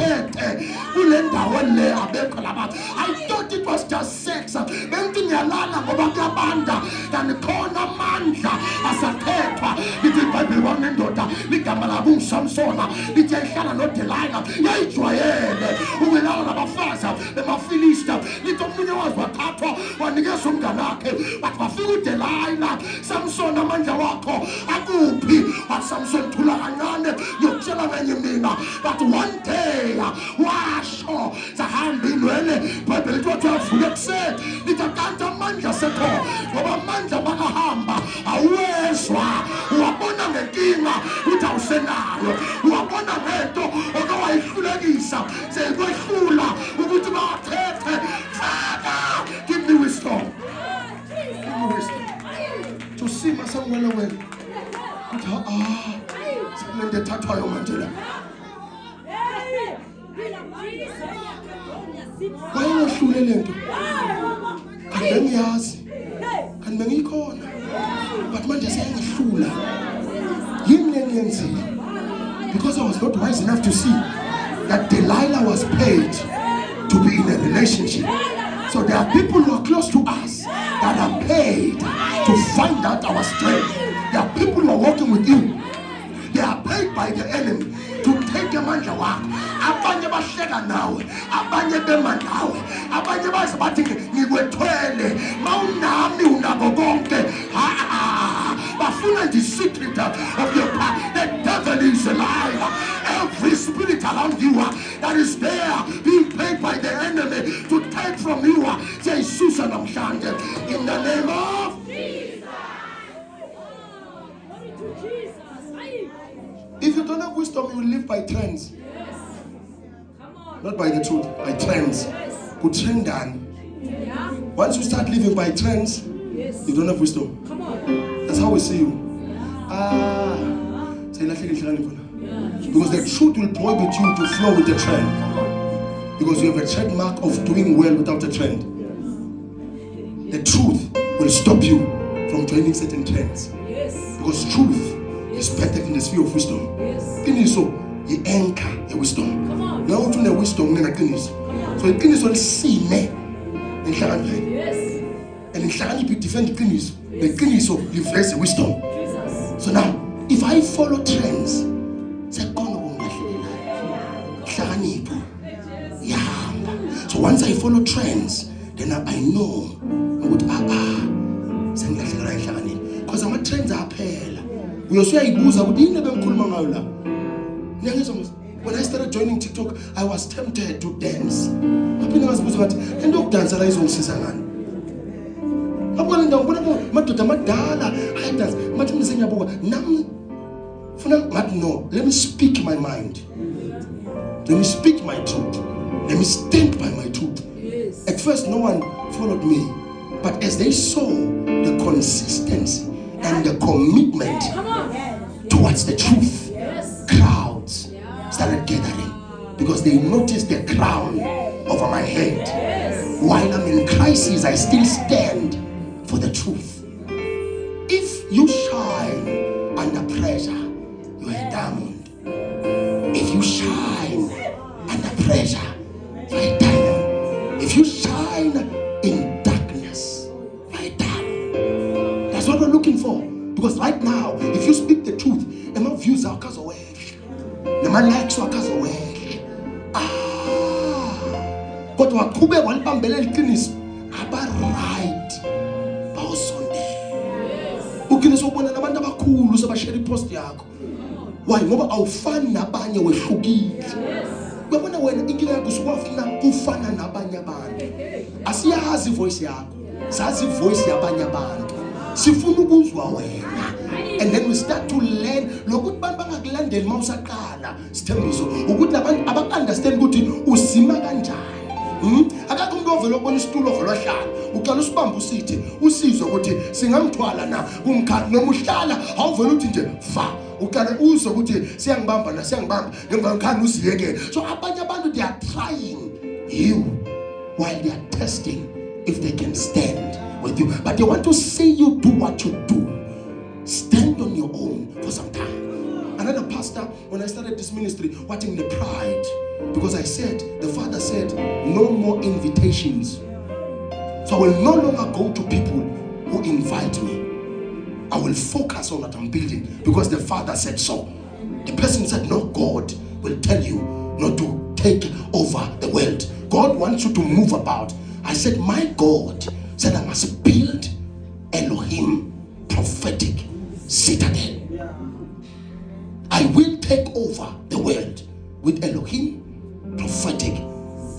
ngoba kuyabanda kanti khona amandla asathethwa. Lithi iBhayibheli kwanendoda ligama labo uSamsona lithi yayihlala noDelilah yayijwayele ukulala nabafazi bemafilista. Lithi omunye wazi wathathwa wanikeza umngane wakhe bathi bafika uDelilah, Samson amandla wakho akuphi? Wathi Samson thula kancane ngiyokutshela kanye mina. But one day washo sahamba inwele. iBhayibheli lithi wathi wavuka ekuseni lithi kanti amandla sekho ngoba amandla makahamba awezwa. Uwabona ngenkinga uthi awusenayo, uwabona ngento okawayihlulekisa seyikwehlula ukuthi bathethe. Father, give me wisdom. Give me wisdom to see myself well away. Sekulento ethathwayo manje la. Wayehlule lento kanti bengiyazi kanti bengikhona, but manje seyangihlula. Yini engiyenzile? Because I was not wise enough to see that Delilah was paid to be in a relationship. So there are people who are close to us that are paid to find out our strength. There are people who are working with you. They are paid by the enemy to take amandla wakho. Abanye bahleka nawe, abanye bema nawe, abanye bazi bathi ngikwethwele mawunami unabo konke. Bafuna the secret of your power. The devil is a liar. Every spirit around you that is there being paid by the enemy to take from you, Jesus namhlanje in the name of Jesus. If you don't have wisdom, you will live by trends. Yes. Come on. Not by the truth, by trends. Yes. Good trend done. Yeah. Once you start living by trends, Yes. you don't have wisdom. Come on. That's how we see you. Because the truth will prohibit you to flow with the trend. Because you have a trademark of doing well without a trend. The truth will stop you from joining certain trends. Yes. Because truth is better in the sphere of wisdom. Yes. Qiniso yi-anchor ye-wisdom. Come on. Now uthi une-wisdom nginaqiniso. So iqiniso lisime enhlakaniphe. Yes. And inhlakaniphe idefend iqiniso. Neqiniso liveze wisdom. Jesus. So now, if I follow trends, sekhona ukungilahlekelayo. Inhlakanipho iyahamba. So once I follow trends, then I know ukuthi sengilahlekela inhlakanipho. Because ama-trends aphela. Uyosuyayibuza ukuthi yini ebemkhuluma ngayo la. When I started joining TikTok, I was tempted to dance. Ngaphinde ngazibuza ngathi lento yokudansa la izongisiza ngani. Ngabona indawo ngibona amadoda amadala ayadansa. Ngathi mina sengiyabuka nami funa ngathi no, let me speak my mind. Let me speak my truth. Let me stand by my truth. Yes. At first no one followed me, but as they saw the consistency and the commitment Come on. towards the truth, Yes. crowds started gathering because they noticed the crown over my head. Yes. While I'm in crisis, I still stand for the truth. If you shine under pressure, you are a diamond. If you shine under pressure, you are a diamond. If you shine in darkness, you are a diamond. That's what we're looking for. Because right now, if you speak the truth, my views are because of my likes are because of but wakube walibambele iqiniso aba right bawusonde uqiniso ubona nabantu abakhulu sebashare ipost yakho. Why? Ngoba awufani nabanye wehlukile. Uyabona wena inkinga yakho usukwafuna ufana nabanye abantu. Asiyazi voice yakho, sazi voice yabanye abantu. Sifuna ukuzwa wena. And then we start to learn lokuthi abantu bangakulandeli mawusaqala sithembiso ukuthi labantu abakunderstand ukuthi usima kanjani. Akakho umuntu ovela ukubona isitulo ovela hlala uqala usibamba usithe usizwe ukuthi singamthwala na kumkhani noma uhlala awuvela uthi nje fa uqala uzwe ukuthi siyangibamba na siyangibamba ngemva khani usiyeke. So abanye abantu they are trying you while they are testing if they can stand with you, but they want to see you do what you do. Stand on your own for some time. Another pastor, when I started this ministry, watching the pride, because I said, the father said, no more invitations. So I will no longer go to people who invite me. I will focus on what I'm building because the Father said so. The person said, no, God will tell you not to take over the world. God wants you to move about. I said, my God said I must build Elohim prophetic citadel. I will take over the world with Elohim prophetic.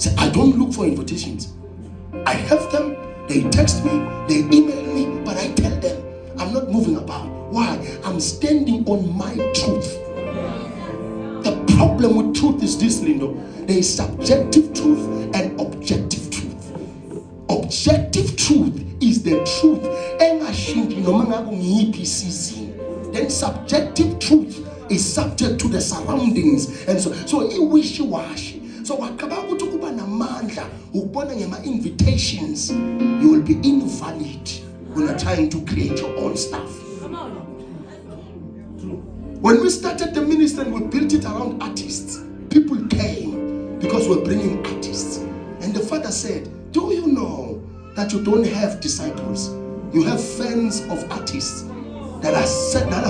So I don't look for invitations. I have them, they text me, they email me, but I tell them I'm not moving about. Why? I'm standing on my truth. The problem with truth is this, Lindo. There is subjective truth and objective truth. Objective truth is the truth. Then subjective truth is subject to the surroundings, and so wishy-washy. So wakabaku tukuba na mandla ukubona ngema invitations, you will be invalid when you're trying to create your own stuff. When we started the ministry and we built it around artists, people came because we're bringing artists. And the Father said, do you know that you don't have disciples? You have fans of artists that are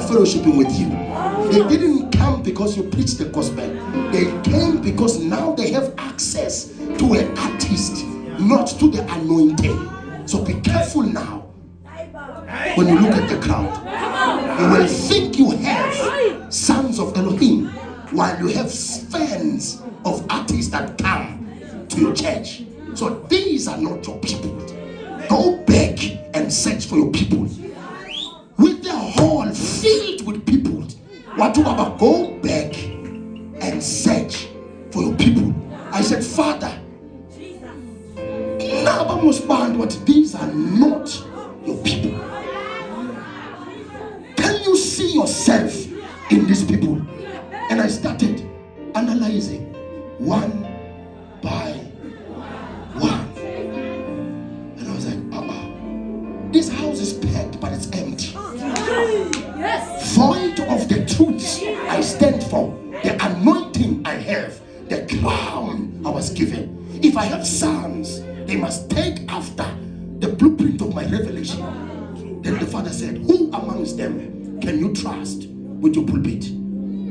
fellowshipping with you. They didn't come because you preached the gospel. They came because now they have access to an artist, not to the anointing. So be careful now. When you look at the crowd, you will think you have sons of Elohim while you have fans of artists that come to your church. So these are not your people. Go back and search for your people. With the hall filled with people, what do about go back and search for your people? I said, Father, now must find what these are not your people. Can you see yourself in these people? And I started analyzing one by one. And I was like, this house is packed, but it's empty. Yes. Void of the truths I stand for, the anointing I have, the crown I was given. If I have sons, they must take after the blueprint of my revelation. Then the Father said, who amongst them can you trust with your pulpit?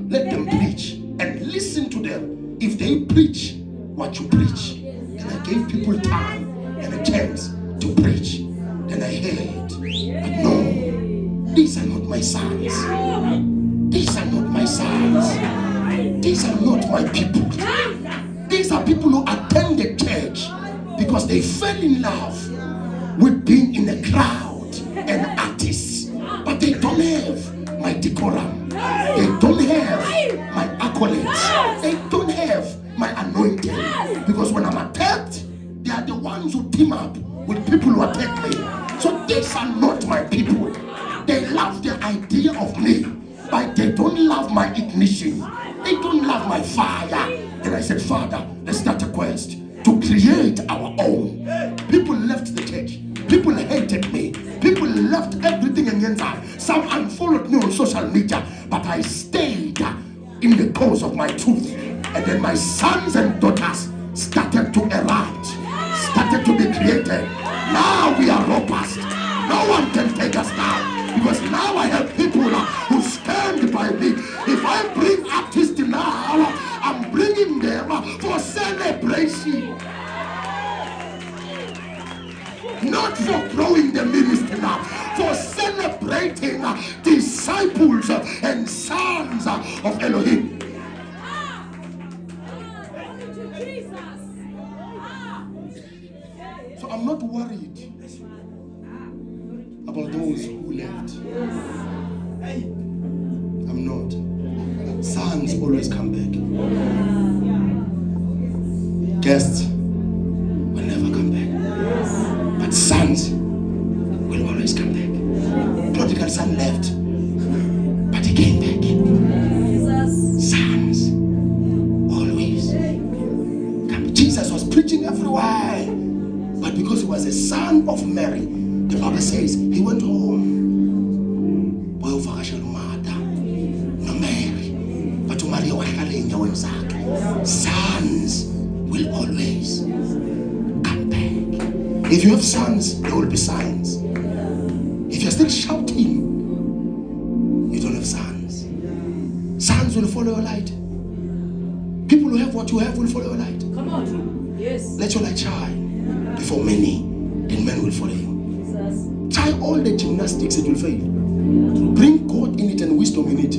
Let them preach and listen to them if they preach what you preach. And I gave people time and a chance to preach. Then I heard, but no, these are not my sons. These are not my sons. These are not my people. These are people who attended church because they fell in love with being in a crowd and artists. But they don't have my decorum. They don't have my accolades. They don't have my anointing. Because when I'm attacked, they are the ones who team up with people who attack me. So these are not my people. They love the idea of me, but they don't love my ignition. They don't love my fire. And I said, Father, let's start a quest to create our own. People left the church. People hated me. People left everything in the inside. Some unfollowed me on social media, but I stayed in the cause of my truth. And then my sons and daughters started to erupt, started to be created. Now we are robust. No one can take us down. Because now I have people who stand by me. If I bring artists now, I'm bringing them for celebration. Not for growing the ministry now, for celebrating disciples and sons of Elohim. So I'm not worried about those who left. I'm not. Sons always come back. Guests will never come back. But sons will always come back. Prodigal son left, but he came back. Sons always come. Jesus was preaching everywhere, but because he was a son of Mary, the Bible says he went home. No Mary, but to Maria sons will always come back. If you have sons, there will be signs. If you're still shouting, you don't have sons. Sons will follow your light. People who have what you have will follow your light. Come on. Yes. Let your light shine before many, and men will follow you. Try all the gymnastics, it will fail. Bring God in it and wisdom in it.